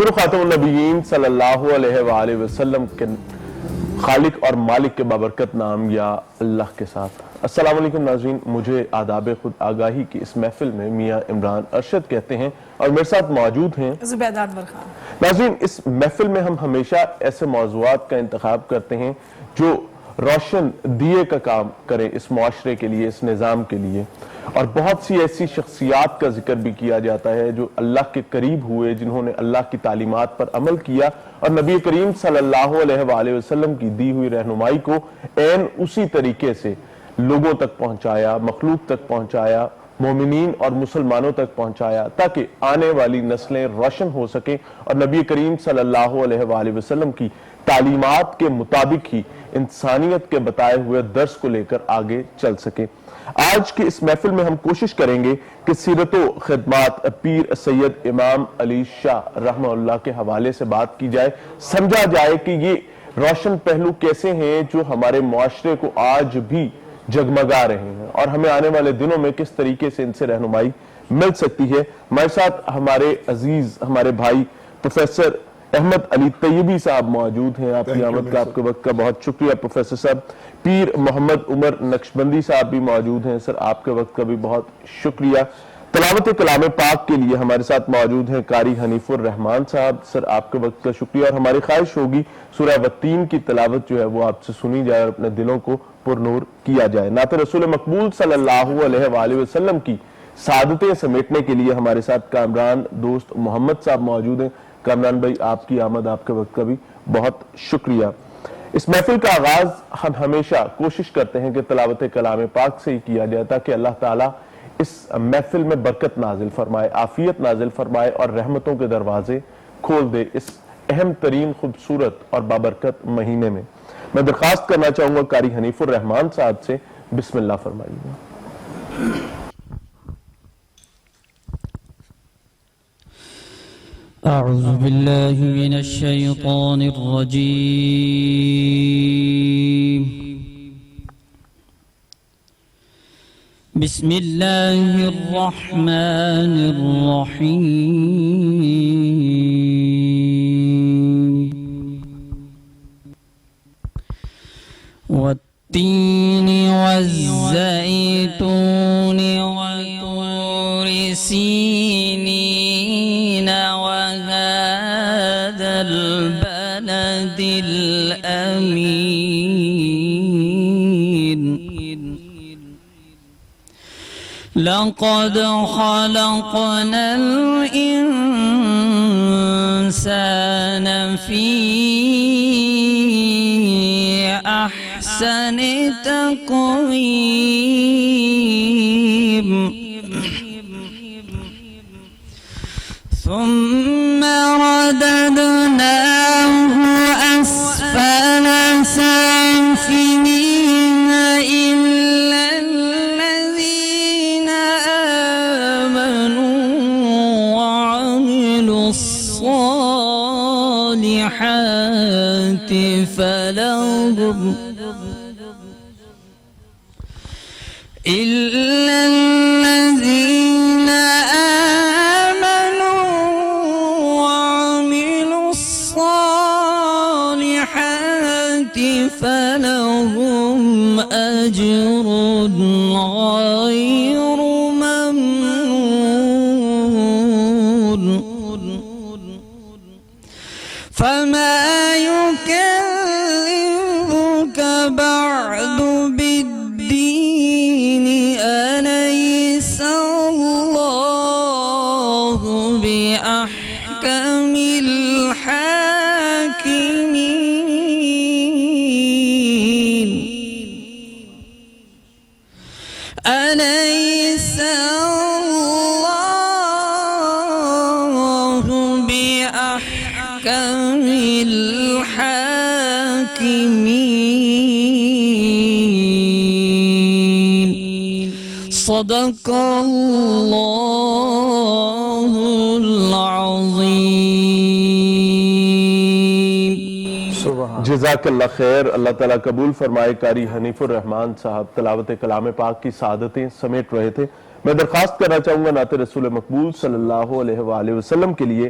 شروع خاتم النبیین صلی اللہ علیہ وآلہ وسلم کے خالق اور مالک کے بابرکت نام یا اللہ کے ساتھ۔ السلام علیکم ناظرین، مجھے آداب خود آگاہی کی اس محفل میں میاں عمران ارشد کہتے ہیں اور میرے ساتھ موجود ہیں زبید انور خان۔ ناظرین، اس محفل میں ہم ہمیشہ ایسے موضوعات کا انتخاب کرتے ہیں جو روشن دیے کا کام کریں اس معاشرے کے لیے، اس نظام کے لیے، اور بہت سی ایسی شخصیات کا ذکر بھی کیا جاتا ہے جو اللہ کے قریب ہوئے، جنہوں نے اللہ کی تعلیمات پر عمل کیا اور نبی کریم صلی اللہ علیہ وآلہ وسلم کی دی ہوئی رہنمائی کو عین اسی طریقے سے لوگوں تک پہنچایا، مخلوق تک پہنچایا، مومنین اور مسلمانوں تک پہنچایا، تاکہ آنے والی نسلیں روشن ہو سکیں اور نبی کریم صلی اللہ علیہ وآلہ وسلم کی تعلیمات کے مطابق ہی انسانیت کے بتائے ہوئے درس کو لے کر آگے چل سکیں۔ آج کی اس محفل میں ہم کوشش کریں گے کہ سیرت و خدمات پیر سید امام علی شاہ رحمہ اللہ کے حوالے سے بات کی جائے، سمجھا جائے کہ یہ روشن پہلو کیسے ہیں جو ہمارے معاشرے کو آج بھی جگمگا رہے ہیں اور ہمیں آنے والے دنوں میں کس طریقے سے ان سے رہنمائی مل سکتی ہے۔ ہمارے ساتھ ہمارے عزیز، ہمارے بھائی پروفیسر احمد علی طیبی صاحب موجود ہیں۔ آپ کی آمد کا، آپ کے وقت کا بہت شکریہ پروفیسر صاحب۔ پیر محمد عمر نقشبندی صاحب بھی موجود ہیں، سر آپ کے وقت کا بھی بہت شکریہ۔ تلاوت کلام پاک کے لیے ہمارے ساتھ موجود ہیں قاری حنیف الرحمان صاحب، سر آپ کے وقت کا شکریہ، اور ہماری خواہش ہوگی سورہ والتین کی تلاوت جو ہے وہ آپ سے سنی جائے اور اپنے دلوں کو پر نور کیا جائے۔ نعت رسول مقبول صلی اللہ علیہ وآلہ وسلم کی سعادتیں سمیٹنے کے لیے ہمارے ساتھ کامران دوست محمد صاحب موجود ہیں۔ کامران بھائی، آپ کی آمد، آپ کے وقت کا بھی بہت شکریہ۔ اس محفل کا آغاز ہم ہمیشہ کوشش کرتے ہیں کہ تلاوت کلام پاک سے ہی کیا جائے تاکہ اللہ تعالیٰ اس محفل میں برکت نازل فرمائے، عافیت نازل فرمائے اور رحمتوں کے دروازے کھول دے اس اہم ترین خوبصورت اور بابرکت مہینے میں۔ میں درخواست کرنا چاہوں گا قاری حنیف الرحمان صاحب سے، بسم اللہ فرمائیے۔ أعوذ بالله من الشيطان الرجيم بسم الله الرحمن الرحيم والتين والزيتون وطور سينين وهذا البلد الأمين لقد خلقنا الإنسان في أحسن تقويم ثم رددناه أسفل سافلين إلا الذين آمنوا وعملوا الصالحات فلهم إلا الذين آمنوا وعملوا الصالحات فلهم أجر غير ممنون فما يكذبك بعد بالدين أليس الله بأحكم الحاكمين أليس الله بأحكم الحاكمين صدق الله العظيم۔ جزاک اللہ خیر، اللہ تعالیٰ قبول فرمائے۔ قاری حنیف الرحمان صاحب تلاوت کلام پاک کی سعادتیں سمیٹ رہے تھے۔ میں درخواست کرنا چاہوں گا نعت رسول مقبول صلی اللہ علیہ وآلہ وسلم کے لیے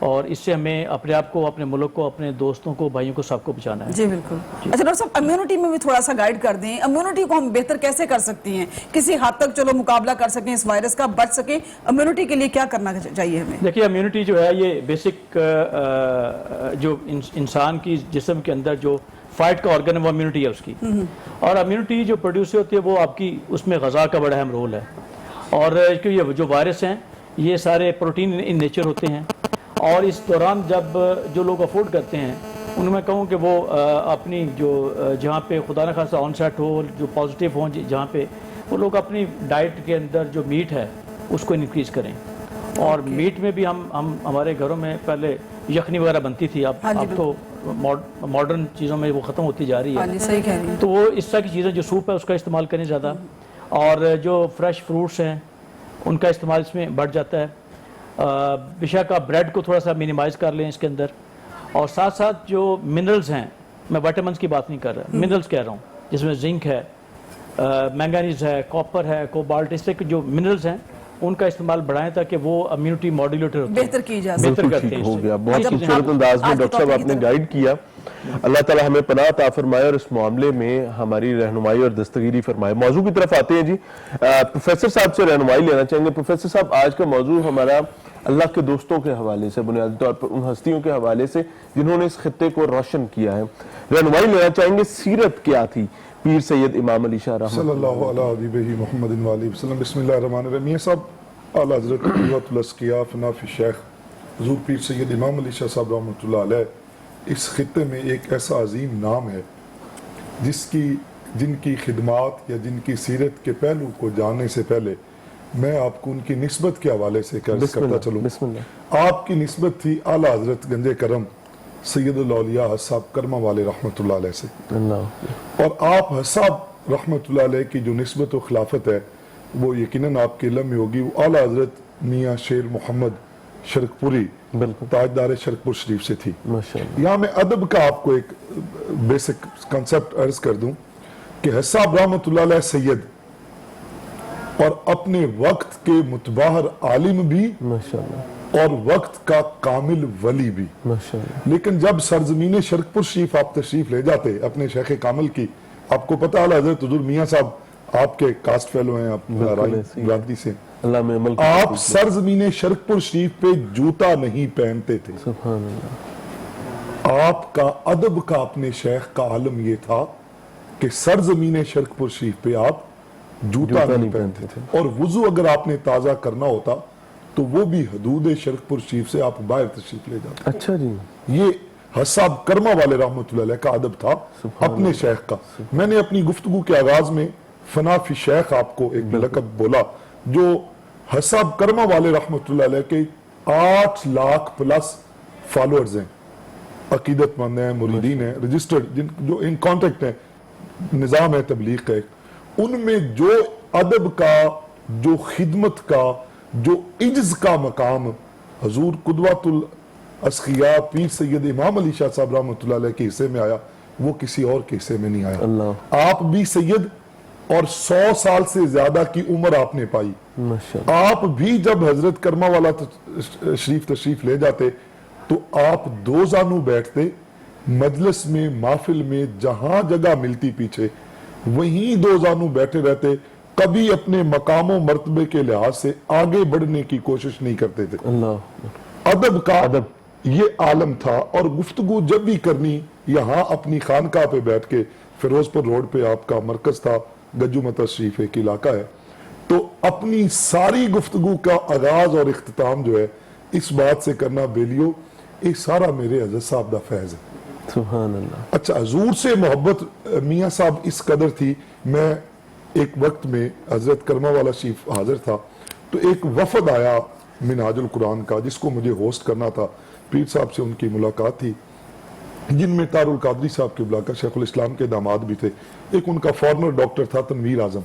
اور اس سے ہمیں اپنے آپ کو, اپنے ملک کو, اپنے دوستوں کو, بھائیوں کو, سب کو بچانا ہے. جی بالکل. اچھا ڈاکٹر صاحب, امیونٹی میں بھی تھوڑا سا گائیڈ کر دیں, امیونٹی کو ہم بہتر کیسے کر سکتی ہیں؟ کسی حد تک چلو مقابلہ کر سکیں اس وائرس کا, بچ سکیں, امیونٹی کے لیے کیا کرنا چاہیے ہمیں؟ دیکھیے امیونٹی جو ہے یہ بیسک جو انسان کی جسم کے اندر جو فائٹ کا آرگن ہے وہ امیونٹی ہے اس کی, اور امیونٹی جو پروڈیوس ہوتی ہے وہ آپ کی اس میں غذا کا بڑا اہم رول ہے. اور یہ جو وائرس ہیں یہ سارے پروٹین ان نیچر ہوتے ہیں, اور اس دوران جب جو لوگ افورڈ کرتے ہیں ان میں کہوں کہ وہ اپنی جو جہاں پہ خدا نہ خاصہ آن سیٹ ہو, جو پازیٹیو ہوں جہاں پہ, وہ لوگ اپنی ڈائٹ کے اندر جو میٹ ہے اس کو انکریز کریں. اور میٹ میں بھی ہمارے گھروں میں پہلے یخنی وغیرہ بنتی تھی, اب تو ماڈرن چیزوں میں وہ ختم ہوتی جا رہی ہے. صحیح کہہ رہی ہیں. تو وہ اس طرح کی چیزیں جو سوپ ہے اس کا استعمال کریں زیادہ, اور جو فریش فروٹس ہیں ان کا استعمال اس میں بڑھ جاتا ہے. بیشک آپ بریڈ کو تھوڑا سا مینیمائز کر لیں اس کے اندر, اور ساتھ ساتھ جو منرلز ہیں, میں وائٹامنس کی بات نہیں کر رہا, منرلز کہہ رہا ہوں, جس میں زنک ہے, مینگنیز ہے, کاپر ہے, کوبالٹ, اس طرح کے جو منرلز ہیں ان کا استعمال بڑھائیں تاکہ وہ امیونٹی ماڈیولیٹر بہتر کی جا سکے. بہتر کرتے ہیں. ہو گیا. بہت خوبصورت انداز میں ڈاکٹر صاحب آپ نے گائیڈ کیا. اللہ تعالی ہمیں پناہ عطا فرمائے اور اس معاملے میں ہماری رہنمائی اور دستگیری فرمائے. موضوع کی طرف آتے ہیں جی. پروفیسر صاحب سے رہنمائی لینا چاہیں گے. پروفیسر صاحب, آج کا موضوع ہمارا اللہ کے دوستوں کے حوالے سے, بنیادی طور پر ان ہستیوں کے حوالے سے جنہوں نے اس خطے کو روشن کیا ہے. رہنمائی لینا چاہیں گے, سیرت کیا تھی پیر سید امام علی شاہ رحمۃ صلی اللہ علیہ حبیبہ محمد وآلہ وسلم. بسم اللہ الرحمن الرحیم. صاحب اعلیٰ حضرت قوت الاسقیاء فنافی شیخ حضور پیر سید امام علی شاہ صاحب رحمۃ اللہ علیہ اس خطے میں ایک ایسا عظیم نام ہے جن کی خدمات یا جن کی سیرت کے پہلو کو جاننے سے پہلے میں آپ کو ان کی نسبت کے حوالے سے کرتا چلوں. آپ کی نسبت تھی اعلیٰ حضرت گنج کرم سید الاولیاء حساب کرما والے رحمۃ اللہ علیہ سے, اور آپ حساب رحمۃ اللہ علیہ کی جو نسبت و خلافت ہے وہ یقیناً آپ کے علم میں ہوگی. وہ اعلیٰ حضرت میاں شیر محمد شرک پوری تاجدار شرک پور شریف سے تھی. یہاں میں ادب کا آپ کو ایک بیسک کنسپٹ عرض کر دوں کہ حساب رحمۃ اللہ علیہ سید اور اپنے وقت کے متباہر عالم بھی اور وقت کا کامل ولی بھی. لیکن جب سرزمین شرک پور شریف آپ تشریف لے جاتے اپنے شیخ کامل کی, آپ کو پتہ اعلیٰ حضرت حضور میاں صاحب آپ کے کاسٹ فیلو ہیں, آپ برادری سے, آپ سرزمین شرک پور شریف پہ جوتا نہیں پہنتے تھے. آپ کا ادب کا اپنے شیخ کا عالم یہ تھا کہ سرزمین شرک پور شریف پہ آپ جوتا نہیں پہنتے تھے, اور وضو اگر آپ نے تازہ کرنا ہوتا تو وہ بھی حدود شرک پور شریف سے آپ باہر تشریف لے جاتے. اچھا جی. یہ حساب کرما والے رحمۃ اللہ علیہ کا ادب تھا اپنے شیخ کا. میں نے اپنی گفتگو کے آغاز میں فنافی شیخ آپ کو ایک لقب بولا, جو حساب کرما والے رحمۃ اللہ علیہ کے 8 لاکھ پلس فالوورز ہیں, عقیدت مند ہیں, مریدین ہیں, رجسٹرڈ, جو ان کانٹیکٹ ہیں, نظام ہے تبلیغ کا ایک. ان میں جو ادب کا, جو خدمت کا, جو عجز کا مقام حضور قدوۃ الاسقیاء پیر سید امام علی شاہ صاحب رحمۃ اللہ علیہ کے حصے میں آیا, وہ کسی اور کے حصے میں نہیں آیا. آپ بھی سید اور 100 سال سے زیادہ کی عمر آپ نے پائی. آپ بھی جب حضرت کرما والا شریف تشریف لے جاتے تو آپ 2 زانو بیٹھتے مجلس میں, محفل میں, جہاں جگہ ملتی پیچھے وہیں 2 زانو بیٹھے رہتے, کبھی اپنے مقام و مرتبے کے لحاظ سے آگے بڑھنے کی کوشش نہیں کرتے تھے. ادب کا یہ عالم تھا. اور گفتگو جب بھی کرنی یہاں اپنی خانقاہ پہ بیٹھ کے, فیروز پور روڈ پہ آپ کا مرکز تھا, گجو متا شریف ایک علاقہ ہے, تو اپنی ساری گفتگو کا آغاز اور اختتام جو ہے اس بات سے کرنا, بیلیو یہ سارا میرے حضرت صاحب دا فیض ہے. سبحان اللہ. اچھا, حضور سے محبت میاں صاحب اس قدر تھی. میں ایک وقت میں حضرت کرما والا شریف حاضر تھا تو ایک وفد آیا منہاج القرآن کا, جس کو مجھے ہوسٹ کرنا تھا. پیر صاحب سے ان کی ملاقات تھی, جن میں تار القادری صاحب کے بلاکہ شیخ الاسلام کے داماد بھی تھے. ایک ان کا فارمر ڈاکٹر تھا تنویر اعظم.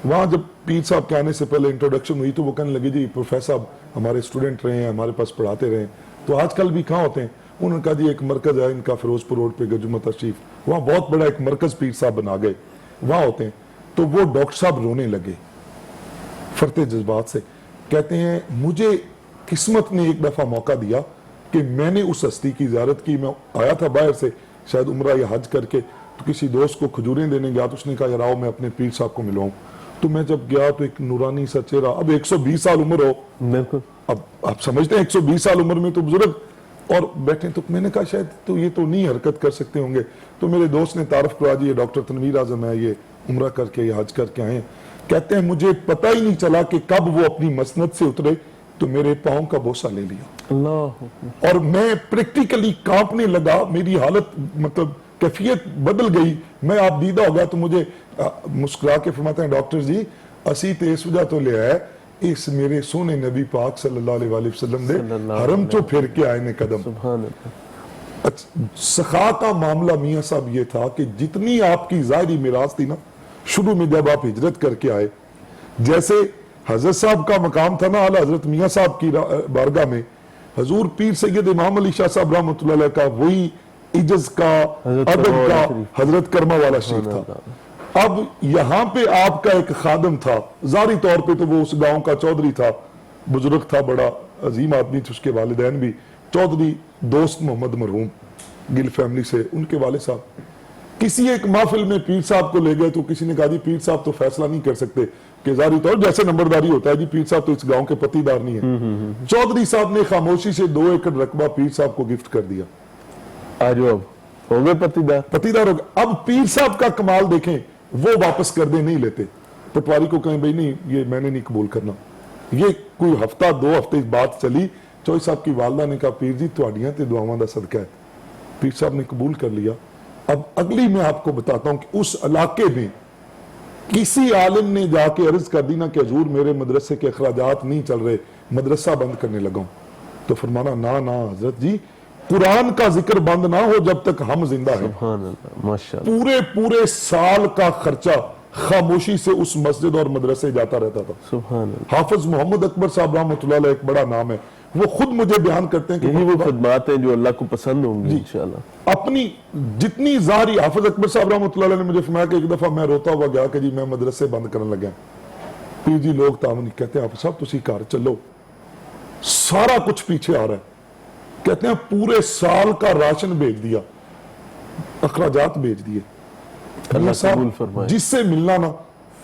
وہاں جب پیر صاحب کے آنے سے پہلے انٹروڈکشن ہوئی تو وہ کہنے لگے جی پروفیسر صاحب ہمارے اسٹوڈنٹ رہے ہیں, ہمارے پاس پڑھاتے رہے ہیں, تو آج کل بھی کہاں ہوتے ہیں؟ انہوں نے کہا جی ایک مرکز ہے ان کا فیروز پور روڈ پہ گجو متا شریف, وہاں بہت بڑا ایک مرکز پیر صاحب بنا گئے, وہاں ہوتے ہیں. تو وہ ڈاکٹر صاحب رونے لگے فرتے جذبات سے, کہتے ہیں مجھے قسمت نے ایک دفعہ موقع دیا کہ میں نے اس ہستی کی زیارت کی. میں آیا تھا باہر سے شاید عمرہ یا حج کر کے, تو کسی دوست کو کھجوریں دینے گیا تو اس نے کہا یار آؤ میں اپنے پیر صاحب کو ملواؤں. تو میں جب گیا تو ایک نورانی سا چہرہ, اب 120 سال عمر ہو, بالکل اب آپ سمجھتے ہیں 120 سال عمر میں تو بزرگ اور بیٹھے. تو میں نے کہا شاید تو یہ تو نہیں حرکت کر سکتے ہوں گے. تو میرے دوست نے تعارف کروا دی, یہ ڈاکٹر تنویر اعظم ہے, یہ عمرہ کر کے یہ حج کر کے آئے ہیں. کہتے ہیں مجھے پتہ ہی نہیں چلا کہ کب وہ اپنی مسند سے اترے تو میرے پاؤں کا بوسہ لے لیا, اللہ اور میں پریکٹیکلی کانپنے لگا. میری حالت مطلب کیفیت بدل گئی. میں آپ دیدہ ہوگا تو مجھے مسکرا کے فرماتے ہیں ڈاکٹر جی اسی تے اس وجہ تو لے آئے اس میرے سونے نبی پاک صلی اللہ علیہ وآلہ وسلم دے حرم چو پھر کے آئے نے قدم. سبحان اللہ. سخا کا معاملہ میاں صاحب یہ تھا کہ جتنی آپ کی ظاہری میراث تھی نا, شروع میں جب آپ ہجرت کر کے آئے, جیسے حضرت صاحب کا مقام تھا نا اعلیٰ حضرت میاں صاحب کی بارگاہ میں, حضور پیر سید امام علی شاہ صاحب رحمۃ اللہ علیہ کا وہی عجز کا ادب کا حضرت کرما والا شریف تھا. اب یہاں پہ آپ کا ایک خادم تھا, ظاہری طور پہ تو وہ اس گاؤں کا چودھری تھا, بزرگ تھا, بڑا عظیم آدمی تھے, اس کے والدین بھی چودھری دوست محمد مرحوم گل فیملی سے, ان کے والد صاحب کسی ایک محفل میں پیر صاحب کو لے گئے تو کسی نے کہا جی پیر صاحب تو فیصلہ نہیں کر سکتے, کہ ظاہری طور جیسے نمبرداری ہوتا ہے جی پیر صاحب تو اس گاؤں کے پتی دار نہیں ہیں. چودھری صاحب نے خاموشی سے 2 ایکڑ رقبہ پیر صاحب کو گفٹ کر دیا. آجو اب ہو گئے پتی دار ہو گئے. اب پیر صاحب کا کمال دیکھیں, وہ واپس کر دے نہیں لیتے. پٹواری کو کہیں بھئی نہیں یہ میں نے نہیں قبول کرنا. یہ کوئی ہفتہ 2 ہفتے بات چلی, چوئی صاحب کی والدہ نے کہا پیر جی تواڈیاں تے دعاواں دا صدقہ ہے. پیر صاحب نے قبول کر لیا. اب اگلی میں آپ کو بتاتا ہوں کہ اس علاقے میں کسی عالم نے جا کے عرض کر دی نا کہ حضور میرے مدرسے کے اخراجات نہیں چل رہے, مدرسہ بند کرنے لگا ہوں. تو فرمانا نا حضرت جی قرآن کا ذکر بند نہ ہو جب تک ہم زندہ ہیں. سبحان اللہ ماشاءاللہ. پورے سال کا خرچہ خاموشی سے اس مسجد اور مدرسے جاتا رہتا تھا. سبحان اللہ. حافظ محمد اکبر صاحب رحمۃ اللہ علیہ ایک بڑا نام ہے, وہ خود مجھے بیان کرتے ہیں کہ یہی وہ خدمات ہیں جو اللہ کو پسند ہوں گی انشاءاللہ. اپنی جتنی ظاہری, حافظ اکبر صاحب رحمۃ اللہ علیہ نے مجھے فرمایا کہ ایک دفعہ میں روتا ہوا گیا کہ جی میں مدرسے بند کرنے لگا. پیر جی لوگ تعاون کہتے ہیں حافظ صاحب تسی گھر چلو, سارا کچھ پیچھے آ رہا ہے. کہتے ہیں پورے سال کا راشن بھیج دیا, اخراجات بھیج دیے. اللہ قبول فرمائے. جس سے ملنا نا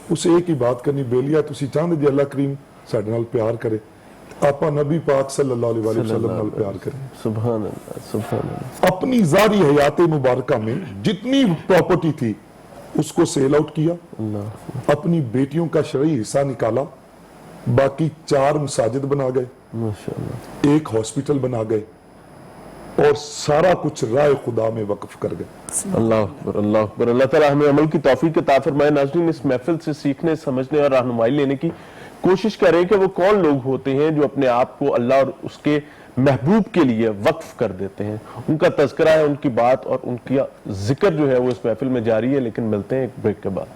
اسے ایک ہی بات کرنی, بیلیا تسی چاہتے جی اللہ کریم ساڈے نال پیار کرے, آپا نبی پاک صلی اللہ علیہ وسلم نال پیار کریں. سبحان اللہ سبحان اللہ. اپنی ظاہری حیات مبارکہ میں جتنی پراپرٹی تھی اس کو سیل آؤٹ کیا, اپنی بیٹیوں کا شرعی حصہ نکالا, باقی 4 مساجد بنا گئے, ماشاءاللہ 1 ہاسپٹل بنا گئے, اور سارا کچھ راہ خدا میں وقف کر گئے. اللہ اکبر اللہ اکبر. اللہ تعالیٰ ہمیں عمل کی توفیق عطا فرمائے. ناظرین اس محفل سے سیکھنے, سمجھنے اور رہنمائی لینے کی کوشش کریں کہ وہ کون لوگ ہوتے ہیں جو اپنے آپ کو اللہ اور اس کے محبوب کے لیے وقف کر دیتے ہیں. ان کا تذکرہ ہے, ان کی بات اور ان کا ذکر جو ہے وہ اس محفل میں جاری ہے, لیکن ملتے ہیں ایک بریک کے بعد.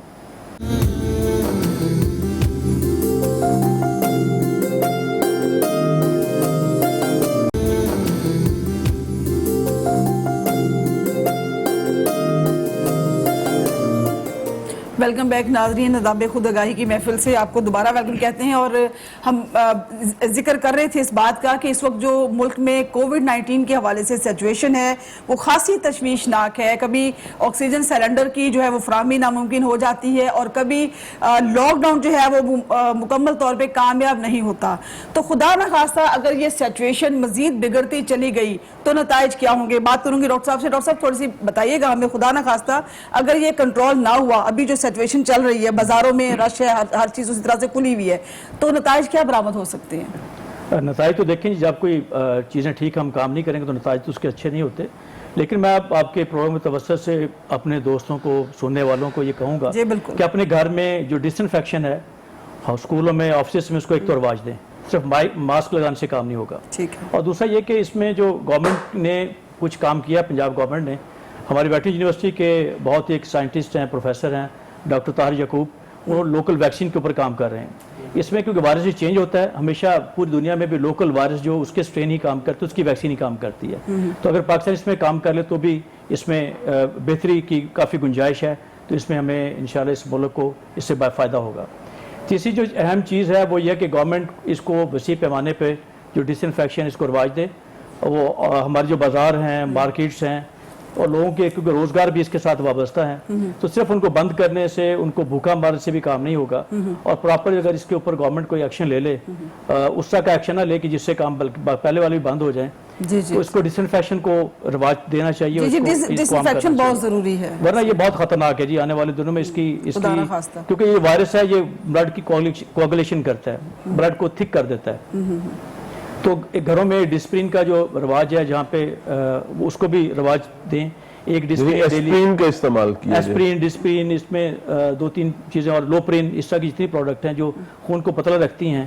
ویلکم بیک ناظرین, عذاب خودآگاہی کی محفل سے آپ کو دوبارہ ویلکم کہتے ہیں. اور ہم ذکر کر رہے تھے اس بات کا کہ اس وقت جو ملک میں کووڈ-19 کے حوالے سے سچویشن ہے وہ خاصی تشویشناک ہے. کبھی آکسیجن سلنڈر کی جو ہے وہ فراہمی ناممکن ہو جاتی ہے, اور کبھی لاک ڈاؤن جو ہے وہ مکمل طور پہ کامیاب نہیں ہوتا. تو خدا نخواستہ اگر یہ سچویشن مزید بگڑتی چلی گئی تو نتائج کیا ہوں گے؟ بات کروں گی ڈاکٹر صاحب سے. ڈاکٹر صاحب تھوڑی سی بتائیے گا ہمیں, خدا نخواستہ اگر یہ کنٹرول نہ ہوا, ابھی جو سچویشن چل رہی ہے, بازاروں میں رش ہے, ہر چیز اسی طرح سے کھلی ہوئی ہے, تو نتائج کیا برآمد ہو سکتے ہیں؟ نتائج تو دیکھیں جب کوئی چیزیں ٹھیک ہم کام نہیں کریں گے تو نتائج تو اس کے اچھے نہیں ہوتے. لیکن میں آپ کے پروگرام کے توسط سے اپنے دوستوں کو, سننے والوں کو یہ کہوں گا کہ اپنے گھر میں جو ڈس انفیکشن ہے, اسکولوں میں, آفسز میں, اس کو ایک تو رواج دیں. صرف ماسک لگانے سے کام نہیں ہوگا. اور دوسرا یہ کہ اس میں جو گورنمنٹ نے کچھ کام کیا, پنجاب گورنمنٹ نے, ہماری ویٹرنری یونیورسٹی کے بہت ہی ایک سائنٹسٹ ہیں, پروفیسر ہیں ڈاکٹر طاہر یعقوب, وہ لوکل ویکسین کے اوپر کام کر رہے ہیں. اس میں کیونکہ وائرس چینج ہوتا ہے, ہمیشہ پوری دنیا میں بھی لوکل وائرس جو اس کے اسٹرین ہی کام کرتے اس کی ویکسین ہی کام کرتی ہے. تو اگر پاکستان اس میں کام کر لے تو بھی اس میں بہتری کی کافی گنجائش ہے. تو اس میں ہمیں انشاءاللہ اس ملک کو اس سے فائدہ ہوگا. تیسری جو اہم چیز ہے وہ یہ کہ گورنمنٹ اس کو وسیع پیمانے پہ جو ڈس انفیکشن اس کو رواج دے, وہ ہمارے جو بازار ہیں مارکیٹس ہیں اور لوگوں کے کیونکہ روزگار بھی اس کے ساتھ وابستہ ہیں تو صرف ان کو بند کرنے سے ان کو بھوکا مارنے سے بھی کام نہیں ہوگا اور پراپر اگر اس کے اوپر گورنمنٹ کوئی ایکشن لے لے اس طرح کا ایکشن نہ لے کہ جس سے کام پہلے والے بھی بند ہو جائیں جی جی تو اس کو ڈس انفیکشن کو رواج دینا چاہیے جی اس کو ڈس انفیکشن بہت ضروری ہے ورنہ یہ بہت خطرناک ہے جی آنے والے دنوں میں اس کی خدا نہ خواستہ کیونکہ یہ وائرس ہے یہ بلڈ کی کوگولیشن کرتا ہے بلڈ کو تھک کر دیتا ہے تو گھروں میں ڈسپرین کا جو رواج ہے جہاں پہ اس کو بھی رواج دیں ایک ایسپرین کا استعمال کیا ایسپرین ڈسپرین اس میں 2-3 چیزیں اور لوپرین اس طرح کی جتنی پروڈکٹ ہیں جو خون کو پتلا رکھتی ہیں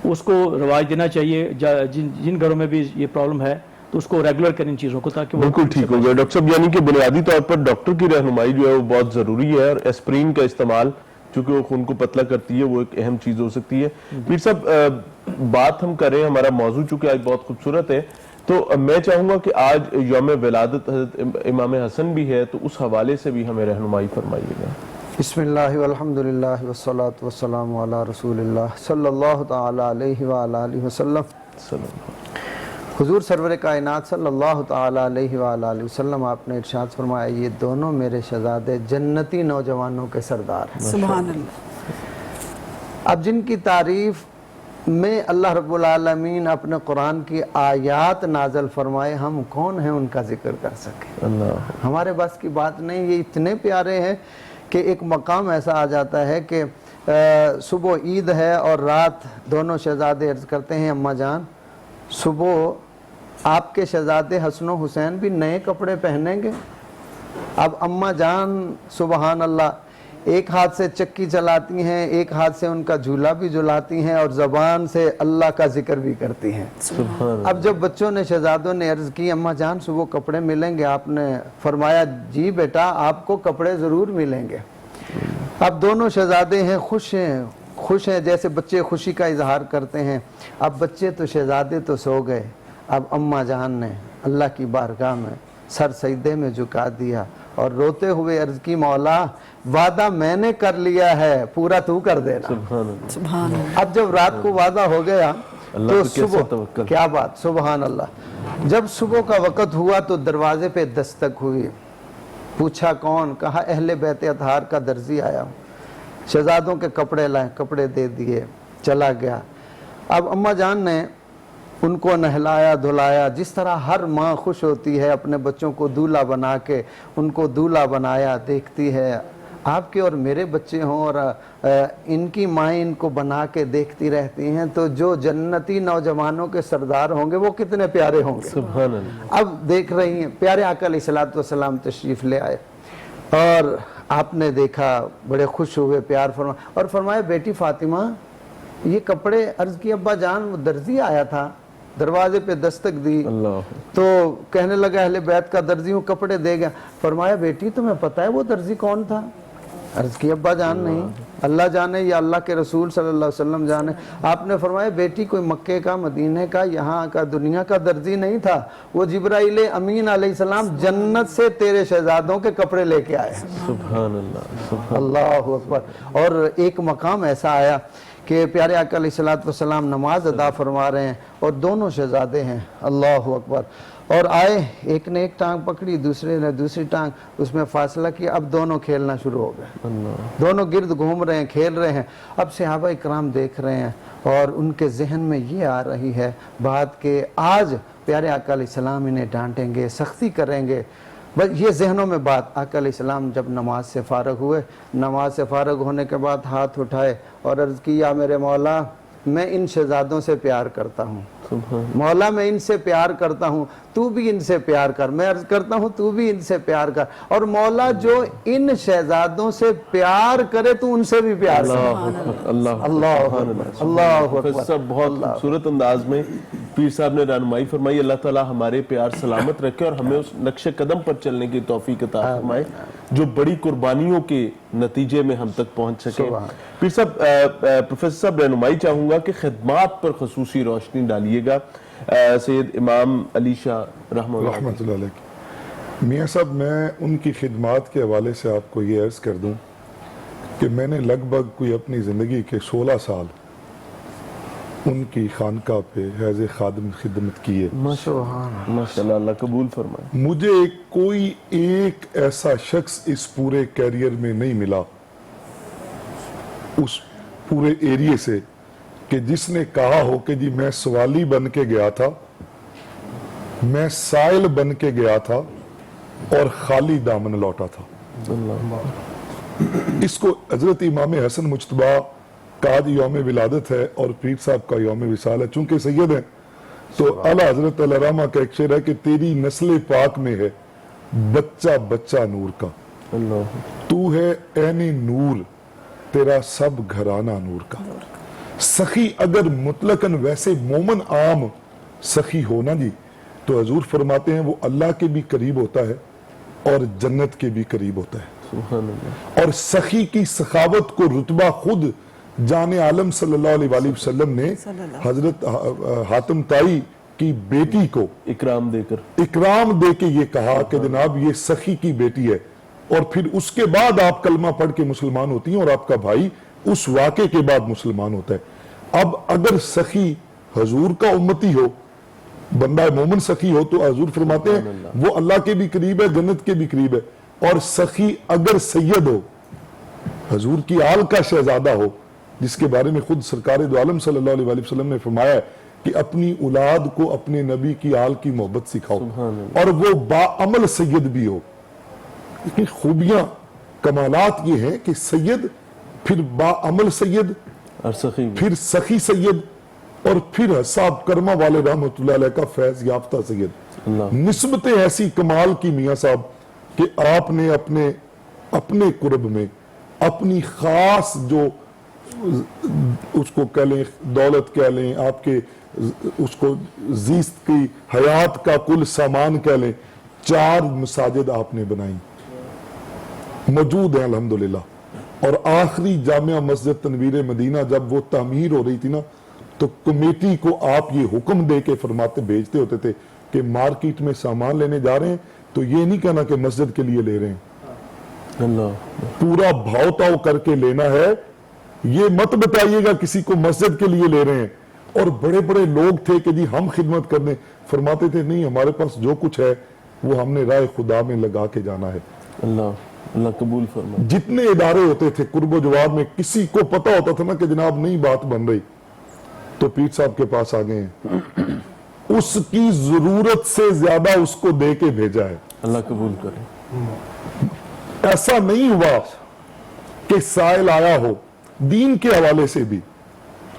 اس کو رواج دینا چاہیے جن گھروں میں بھی یہ پرابلم ہے تو اس کو ریگولر کریں ان چیزوں کو تاکہ بالکل ٹھیک ہو گیا ڈاکٹر صاحب یعنی کہ بنیادی طور پر ڈاکٹر کی رہنمائی جو ہے وہ بہت ضروری ہے اور ایسپرین کا استعمال چونکہ وہ خون کو پتلا کرتی ہے وہ ایک اہم چیز ہو سکتی ہے پیر صاحب بات ہم کریں ہمارا موضوع چونکہ آج بہت خوبصورت ہے تو میں چاہوں گا کہ آج یوم ولادت حضرت امام حسن بھی ہے تو اس حوالے سے بھی ہمیں رہنمائی فرمائیے گا بسم اللہ والحمدللہ والصلاة والسلام علی رسول اللہ صلی اللہ تعالی علیہ وآلہ وسلم حضور سرور کائنات صلی اللہ تعالی علیہ وآلہ وسلم آپ نے ارشاد فرمایا یہ دونوں میرے شہزادے جنتی نوجوانوں کے سردار ہیں سبحان اللہ اب جن کی تعریف میں اللہ رب العالمین اپنے قرآن کی آیات نازل فرمائے ہم کون ہیں ان کا ذکر کر سکیں ہمارے بس کی بات نہیں یہ اتنے پیارے ہیں کہ ایک مقام ایسا آ جاتا ہے کہ صبح عید ہے اور رات دونوں شہزادے عرض کرتے ہیں اماں جان صبح آپ کے شہزادے حسن و حسین بھی نئے کپڑے پہنیں گے اب اماں جان سبحان اللہ ایک ہاتھ سے چکی چلاتی ہیں ایک ہاتھ سے ان کا جھولا بھی جھلاتی ہیں اور زبان سے اللہ کا ذکر بھی کرتی ہیں اب جب بچوں نے شہزادوں نے عرض کی اماں جان صبح کپڑے ملیں گے آپ نے فرمایا جی بیٹا آپ کو کپڑے ضرور ملیں گے اب دونوں شہزادے ہیں خوش ہیں جیسے بچے خوشی کا اظہار کرتے ہیں اب بچے تو شہزادے تو سو گئے اب اماں جان نے اللہ کی بارگاہ میں سر سجدے میں جھکا دیا اور روتے ہوئے عرض کی مولا وعدہ میں نے کر لیا ہے پورا تو کر دینا سبحان اللہ اب جب رات کو وعدہ ہو گیا تو صبح کیا بات سبحان اللہ جب صبح کا وقت ہوا تو دروازے پہ دستک ہوئی پوچھا کون کہا اہل بیت اطہار کا درزی آیا ہوں شہزادوں کے کپڑے لائے کپڑے دے دیے چلا گیا اب اماں جان نے ان کو نہلایا دھلایا جس طرح ہر ماں خوش ہوتی ہے اپنے بچوں کو دولہا بنا کے ان کو دولہا بنایا دیکھتی ہے آپ کے اور میرے بچے ہوں اور ان کی مائیں ان کو بنا کے دیکھتی رہتی ہیں تو جو جنتی نوجوانوں کے سردار ہوں گے وہ کتنے پیارے ہوں گے سبحان اللہ اب دیکھ رہی ہیں پیارے آقا علیہ الصلوۃ والسلام تشریف لے آئے اور آپ نے دیکھا بڑے خوش ہوئے پیار فرمایا اور فرمایا بیٹی فاطمہ یہ کپڑے عرض کی ابا جان وہ درزی آیا تھا دروازے پہ دستک دی تو کہنے لگا اہل بیت کا درزی ہوں کپڑے دے گیا فرمایا بیٹی تمہیں پتہ ہے وہ درزی کون تھا عرض کی ابا جان نہیں اللہ جانے یا اللہ کے رسول صلی اللہ علیہ وسلم جانے آپ نے فرمایا بیٹی کوئی مکے کا مدینے کا یہاں کا دنیا کا درزی نہیں تھا وہ جبرائیل امین علیہ السلام جنت سے تیرے شہزادوں کے کپڑے لے کے آئے سبحان اللہ اللہ اکبر اور ایک مقام ایسا آیا کہ پیارے آقا علیہ الصلوۃ والسلام نماز ادا فرما رہے ہیں اور دونوں شہزادے ہیں اللہ اکبر اور آئے ایک نے ایک ٹانگ پکڑی دوسرے نے دوسری ٹانگ اس میں فاصلہ کیا اب دونوں کھیلنا شروع ہو گئے دونوں گرد گھوم رہے ہیں کھیل رہے ہیں اب صحابہ اکرام دیکھ رہے ہیں اور ان کے ذہن میں یہ آ رہی ہے بات کہ آج پیارے آقا علیہ السلام انہیں ڈانٹیں گے سختی کریں گے بس یہ ذہنوں میں بات آقا علیہ السلام جب نماز سے فارغ ہوئے نماز سے فارغ ہونے کے بعد ہاتھ اٹھائے اور عرض کی یا میرے مولا میں ان شہزادوں سے پیار کرتا ہوں مولا میں ان سے پیار کرتا ہوں تو بھی ان سے پیار کر میں عرض کرتا ہوں تو بھی ان سے پیار کر اور مولا جو ان شہزادوں سے پیار کرے تو ان سے بھی پیار کر اللہ بہت خوبصورت انداز میں پیر صاحب نے رہنمائی فرمائی اللہ تعالیٰ ہمارے پیار سلامت رکھے اور ہمیں اس نقش قدم پر چلنے کی توفیق عطا فرمائے جو بڑی قربانیوں کے نتیجے میں ہم تک پہنچ سکے پیر صاحب پروفیسر صاحب رہنمائی چاہوں گا کہ خدمات پر خصوصی روشنی ڈالیے گا سید امام علی شاہ رحمت اللہ علیہ میاں صاحب میں ان کی خدمات کے حوالے سے آپ کو یہ عرض کر دوں کہ میں نے لگ بھگ کوئی اپنی زندگی کے 16 سال ان کی خانقاہ پہ ایز اے خادم خدمت کیے. ماشاءاللہ, اللہ قبول فرمائے. مجھے کوئی ایک ایسا شخص اس پورے کیریئر میں نہیں ملا اس پورے ایریے سے کہ جس نے کہا ہو کہ جی میں سوالی بن کے گیا تھا, میں سائل بن کے گیا تھا اور خالی دامن لوٹا تھا. اس کو حضرت امام حسن مجتبیٰ کا آج یوم ولادت ہے اور پیر صاحب کا یوم وصال ہے. چونکہ سید ہیں تو اعلیٰ حضرت علیہ رحمہ کا ایک شعر ہے کہ تیری نسل پاک میں ہے بچہ بچہ نور کا, تو ہے عین نور تیرا سب گھرانہ نور کا. سخی اگر مطلقاً ویسے مومن عام سخی ہونا جی تو حضور فرماتے ہیں وہ اللہ کے بھی قریب ہوتا ہے اور جنت کے بھی قریب ہوتا ہے. اور سخی کی سخاوت کو رتبہ خود جان عالم صلی اللہ علیہ وآلہ وسلم نے حضرت حاتم طائی کی بیٹی کو اکرام دے کے یہ کہا کہ جناب یہ سخی کی بیٹی ہے, اور پھر اس کے بعد آپ کلمہ پڑھ کے مسلمان ہوتی ہیں اور آپ کا بھائی اس واقعے کے بعد مسلمان ہوتا ہے. اب اگر سخی حضور کا امتی ہو, بندہ مومن سخی ہو, تو حضور فرماتے ہیں وہ اللہ کے بھی قریب ہے, جنت کے بھی قریب ہے. اور سخی اگر سید ہو, حضور کی آل کا شہزادہ ہو, جس کے بارے میں خود سرکار دو عالم صلی اللہ علیہ وآلہ وسلم نے فرمایا ہے کہ اپنی اولاد کو اپنے نبی کی آل کی محبت سکھاؤ, اور وہ باعمل سید بھی ہو. خوبیاں کمالات یہ ہیں کہ سید, پھر باعمل سید, اور سخی, پھر سخی سید, اور پھر حساب کرما والے رحمۃ اللہ علیہ کا فیض یافتہ سید. نسبتیں ایسی کمال کی میاں صاحب کہ آپ نے اپنے قرب میں اپنی خاص جو اس کو کہہ لیں دولت کہہ لیں, آپ کے اس کو زیست کی حیات کا کل سامان کہہ لیں, 4 مساجد آپ نے بنائی, موجود ہیں الحمدللہ. اور آخری جامعہ مسجد تنویر مدینہ جب وہ تعمیر ہو رہی تھی نا, تو کمیٹی کو آپ یہ حکم دے کے بھیجتے ہوتے تھے کہ مارکیٹ میں سامان لینے جا رہے ہیں تو یہ نہیں کہنا کہ مسجد کے لیے لے رہے ہیں, پورا بھاؤ تاؤ کر کے لینا ہے. یہ مت بتائیے گا کسی کو مسجد کے لیے لے رہے ہیں. اور بڑے بڑے لوگ تھے کہ جی ہم خدمت کرنے, فرماتے تھے نہیں ہمارے پاس جو کچھ ہے وہ ہم نے راہ خدا میں لگا کے جانا ہے. اللہ قبول فرمائے. جتنے ادارے ہوتے تھے قرب و جواب میں, کسی کو پتا ہوتا تھا نا کہ جناب نئی بات بن رہی تو پیر صاحب کے پاس آ گئے ہیں, اس کی ضرورت سے زیادہ اس کو دے کے بھیجا ہے. اللہ قبول کرے. ایسا نہیں ہوا کہ سائل آیا ہو. دین کے حوالے سے بھی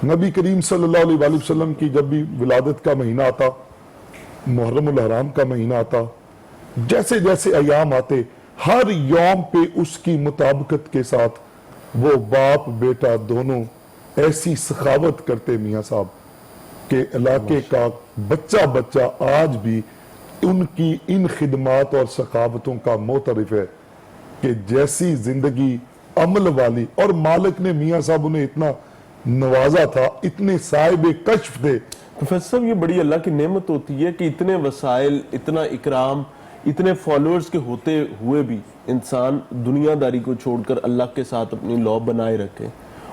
نبی کریم صلی اللہ علیہ وآلہ وسلم کی جب بھی ولادت کا مہینہ آتا, محرم الحرام کا مہینہ آتا, جیسے جیسے ایام آتے, ہر یوم پہ اس کی مطابقت کے ساتھ وہ باپ بیٹا دونوں ایسی سخاوت کرتے میاں صاحب کہ علاقے کا بچہ بچہ آج بھی ان کی ان خدمات اور سخاوتوں کا معترف ہے کہ جیسی زندگی عمل والی. اور مالک نے میاں صاحب انہیں اتنا نوازا تھا, اتنے صاحب کشف تھے. پروفیسر صاحب یہ بڑی اللہ کی نعمت ہوتی ہے کہ اتنے وسائل, اتنا اکرام, اتنے فالوورز کے ہوتے ہوئے بھی انسان دنیا داری کو چھوڑ کر اللہ کے ساتھ اپنی لو بنائے رکھے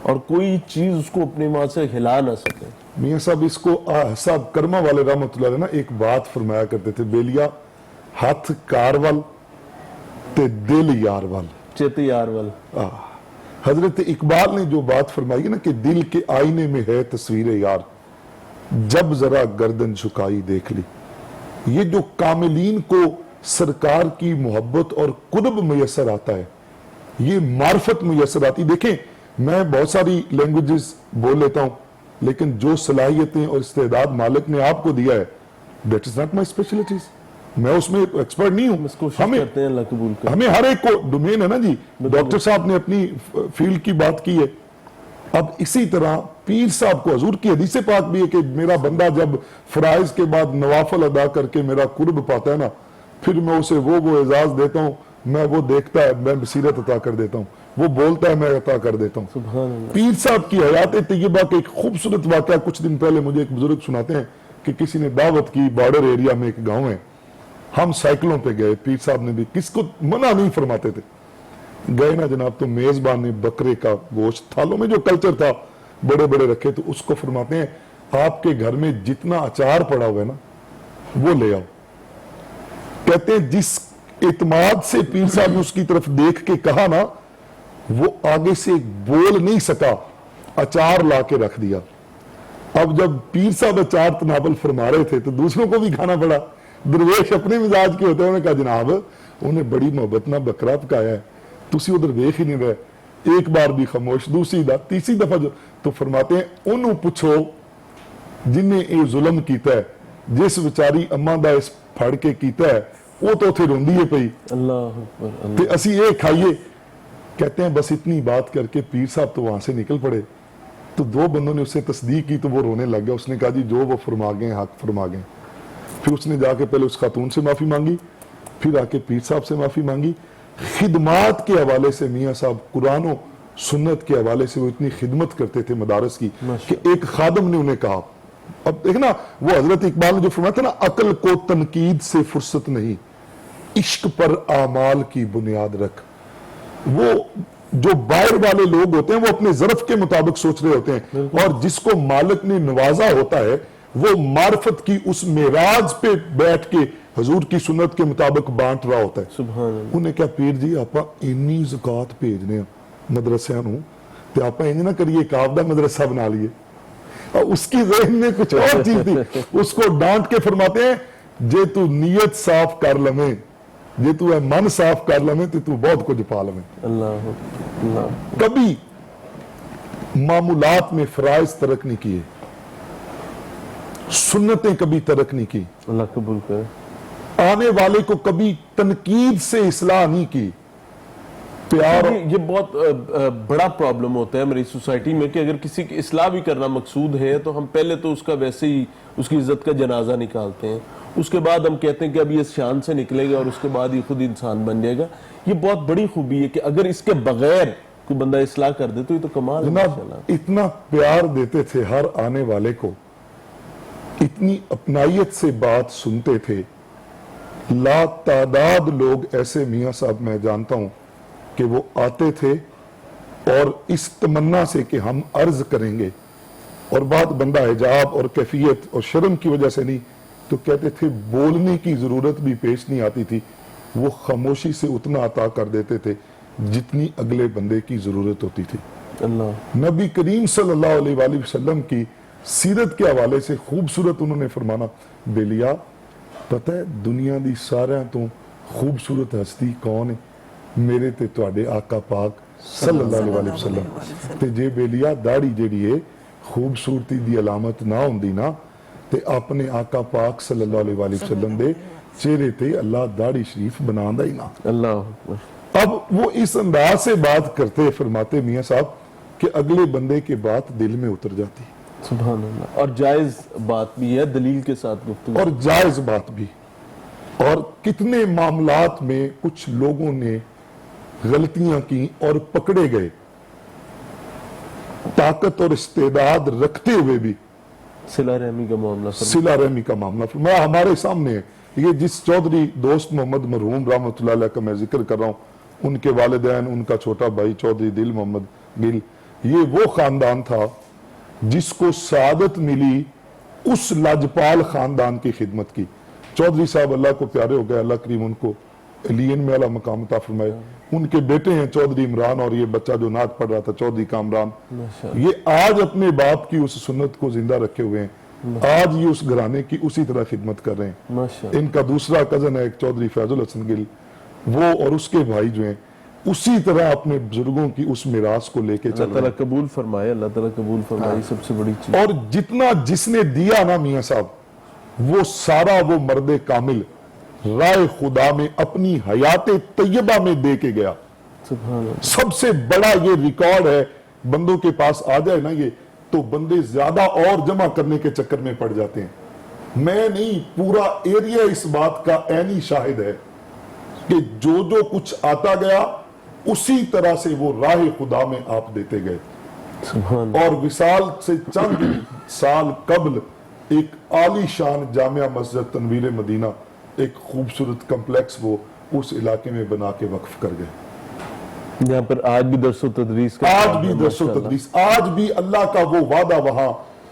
اور کوئی چیز اس کو اپنے وہاں سے ہلا نہ سکے. میاں صاحب اس کو حساب کرما والے رحمۃ اللہ علیہ نا ایک بات فرمایا کرتے تھے, بیلیا ہاتھ کار وال تے دل یار وال, چیت یار وال. حضرت اقبال نے جو بات فرمائی نا کہ دل کے آئینے میں ہے تصویر یار, جب ذرا گردن جھکائی دیکھ لی. یہ جو کاملین کو سرکار کی محبت اور قرب میسر آتا ہے, یہ معرفت میسر آتی. دیکھیں میں بہت ساری لینگویجز بول لیتا ہوں, لیکن جو صلاحیتیں اور استعداد مالک نے آپ کو دیا ہے, that is not my specialties. میں اس میں ایکسپرٹ نہیں ہوں. ہمیں ہر ایک کو ڈومین ہے نا جی. ڈاکٹر صاحب نے اپنی فیلڈ کی بات کی ہے. اب اسی طرح پیر صاحب کو حضور کی حدیث پاک بھی ہے کہ میرا بندہ جب فرائض کے بعد نوافل ادا کر کے میرا قرب پاتا ہے نا, پھر میں اسے وہ اعزاز دیتا ہوں, میں وہ دیکھتا ہے میں بصیرت عطا کر دیتا ہوں, وہ بولتا ہے میں عطا کر دیتا ہوں. پیر صاحب کی حیات طیبہ کا ایک خوبصورت واقعہ کچھ دن پہلے مجھے ایک بزرگ سناتے ہیں کہ کسی نے دعوت کی, بارڈر ایریا میں ایک گاؤں ہے, ہم سائیکلوں پہ گئے, پیر صاحب نے بھی کس کو منع نہیں فرماتے تھے, گئے نا جناب تو میزبان نے بکرے کا گوشت تھالوں میں جو کلچر تھا بڑے بڑے رکھے, تو اس کو فرماتے ہیں آپ کے گھر میں جتنا اچار پڑا ہوا ہے نا وہ لے آؤ. کہتے ہیں جس اعتماد سے پیر صاحب نے اس کی طرف دیکھ کے کہا نا, وہ آگے سے بول نہیں سکا, اچار لا کے رکھ دیا. اب جب پیر صاحب اچار تناول فرما رہے تھے تو دوسروں کو بھی کھانا پڑا. درویش اپنے مزاج کے ہوتے ہیں, انہوں نے کہا جناب انہیں بڑی محبت نہ بکرا پکایا ہے, تسی ادھر ویکھ ہی نہیں رہے. ایک بار بھی خاموش, دوسری دفعہ, تیسری دفعہ جو تو فرماتے ہیں انہوں پوچھو جنہیں یہ ظلم کیتا ہے, جس بیچاری اماں دا اس پھڑ کے کیتا ہے وہ تو اتھے روندی ہے پئی, اللہ اکبر. تے اسی یہ کھائیے. کہتے ہیں بس اتنی بات کر کے پیر صاحب تو وہاں سے نکل پڑے. تو دو بندوں نے اس سے تصدیق کی تو وہ رونے لگ گیا. اس نے کہا جی جو وہ فرما گئے حق فرما گئے. پھر اس نے جا کے پہلے اس خاتون سے معافی مانگی, پھر آ کے پیر صاحب سے معافی مانگی. خدمات کے حوالے سے میاں صاحب قرآن و سنت کے حوالے سے وہ اتنی خدمت کرتے تھے مدارس کی کہ ایک خادم نے انہیں کہا, اب دیکھنا وہ حضرت اقبال نے جو فرمایا تھا نا, عقل کو تنقید سے فرصت نہیں, عشق پر اعمال کی بنیاد رکھ. وہ جو باہر والے لوگ ہوتے ہیں وہ اپنے ظرف کے مطابق سوچ رہے ہوتے ہیں, اور جس کو مالک نے نوازا ہوتا ہے وہ معرفت کی اس معراج پہ بیٹھ کے حضور کی سنت کے مطابق بانٹ رہا ہوتا ہے. سبحان اللہ. انہیں کہا پیر جی آپ اینی زکات بھیجنے مدرسیاں نو تے آپ انج نہ کریے ایک آپ دا مدرسہ بنا لیے. اور اس کی ذہن میں کچھ اور چیز تھی. اس کو ڈانٹ کے فرماتے ہیں جے تو نیت صاف کر لمیں, جے تو ہے من صاف کر لمیں تو بہت کچھ پا لمیں. اللہ اللہ. کبھی معمولات میں فرائض ترک نہیں کیے, سنتیں کبھی ترک نہیں کی, اللہ قبول کرے. آنے والے کو کبھی تنقید سے اصلاح نہیں کی. پیار یہ بہت بڑا پرابلم ہوتا ہے ہماری سوسائٹی میں کہ اگر کسی کی اصلاح بھی کرنا مقصود ہے تو ہم پہلے تو اس کا ویسے ہی اس کی عزت کا جنازہ نکالتے ہیں, اس کے بعد ہم کہتے ہیں کہ اب یہ اس شان سے نکلے گا اور اس کے بعد یہ خود انسان بن جائے گا. یہ بہت بڑی خوبی ہے کہ اگر اس کے بغیر کوئی بندہ اصلاح کر دے تو یہ تو کمال ہے. جناب اتنا پیار دیتے تھے ہر آنے والے کو, اتنی اپنائیت سے بات سنتے تھے. لا تعداد لوگ ایسے میاں صاحب میں جانتا ہوں کہ وہ آتے تھے اور اس تمنا سے کہ ہم عرض کریں گے, اور بات بندہ حجاب اور کیفیت اور شرم کی وجہ سے نہیں, تو کہتے تھے بولنے کی ضرورت بھی پیش نہیں آتی تھی, وہ خاموشی سے اتنا عطا کر دیتے تھے جتنی اگلے بندے کی ضرورت ہوتی تھی. اللہ. نبی کریم صلی اللہ علیہ وآلہ وسلم کی سیرت کے حوالے سے خوبصورت انہوں نے فرمانا, بیلیا پتہ ہے دنیا دی سارے تو خوبصورت ہستی کون ہے؟ میرے تے تواڈے آقا پاک صلی اللہ علیہ وآلہ وسلم. تے جے بیلیا داڑھی جیڑی ہے خوبصورتی دی علامت نہ ہوندی نا, تے اپنے آقا پاک صلی اللہ علیہ وآلہ وسلم دے چہرے تے اللہ داڑھی شریف بناندا ہی نہ. اللہ. اب وہ اس انداز سے بات کرتے, فرماتے میاں صاحب کہ اگلے بندے کے بات دل میں اتر جاتی, سبحان اللہ. اور جائز بات بھی ہے, دلیل کے ساتھ گفتگو. اور جائز بات بھی. اور کتنے معاملات میں کچھ لوگوں نے غلطیاں کی اور پکڑے گئے, طاقت اور استعداد رکھتے ہوئے بھی. صلہ رحمی کا معاملہ, صلہ رحمی کا معاملہ میں ہمارے سامنے ہے. یہ جس چودھری دوست محمد مرحوم رحمۃ اللہ علیہ کا میں ذکر کر رہا ہوں, ان کے والدین, ان کا چھوٹا بھائی چودھری دل محمد گل, یہ وہ خاندان تھا جس کو سعادت ملی اس لاجپال خاندان کی خدمت کی. چودھری صاحب اللہ کو پیارے ہو گئے, اللہ کریم ان کو علیین میں اعلیٰ مقام عطا فرمائے. ان کے بیٹے ہیں چودھری عمران, اور یہ بچہ جو نعت پڑھ رہا تھا چودھری کامران, یہ آج اپنے باپ کی اس سنت کو زندہ رکھے ہوئے ہیں. آج یہ اس گھرانے کی اسی طرح خدمت کر رہے ہیں. ان کا دوسرا کزن ہے ایک چودھری فیض الحسن گل, وہ اور اس کے بھائی جو ہیں اسی طرح اپنے بزرگوں کی اس میراث کو لے کے چل رہے ہیں. اللہ تعالیٰ قبول فرمائے, اللہ تعالیٰ قبول فرمائے, سب سے بڑی چیز. اور جتنا جس نے دیا نا میاں صاحب, وہ سارا وہ مرد کامل رائے خدا میں اپنی حیات طیبہ میں دے کے گیا. سبحان اللہ. سب سے بڑا یہ ریکارڈ ہے. بندوں کے پاس آ جائے نا یہ, تو بندے زیادہ اور جمع کرنے کے چکر میں پڑ جاتے ہیں. میں نہیں, پورا ایریا اس بات کا عینی شاہد ہے کہ جو کچھ آتا گیا اسی طرح سے وہ راہ خدا میں آپ دیتے گئے. سبحان. اور وصال سے چند سال قبل ایک عالی شان جامعہ مسجد تنویر مدینہ, ایک خوبصورت کمپلیکس وہ اس علاقے میں بنا کے وقف کر گئے. یہاں پر آج بھی درس و تدریس کا, آج بھی درس و تدریس, آج بھی اللہ کا وہ وعدہ وہاں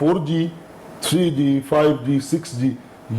4G 3G 5G 6G